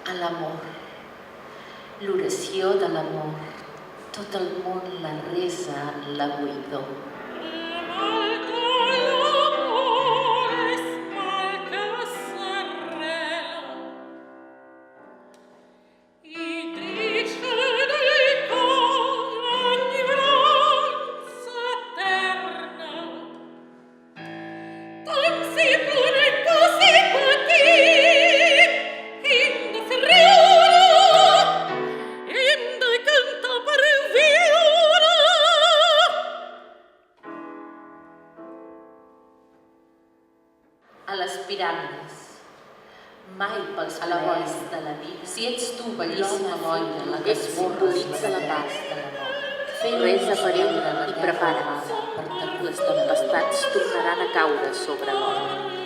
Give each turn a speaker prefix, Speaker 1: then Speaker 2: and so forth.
Speaker 1: a l'amor, l'oració de l'amor. Tot el món la resa en la buidor. A les piràmides, mai pels plaers de la vida. Si ets tu, bellíssima boira, la que simbolitza la paz de l'amor. Resa per ell i prepara't. Les tempestats tornaran a caure sobre l'home.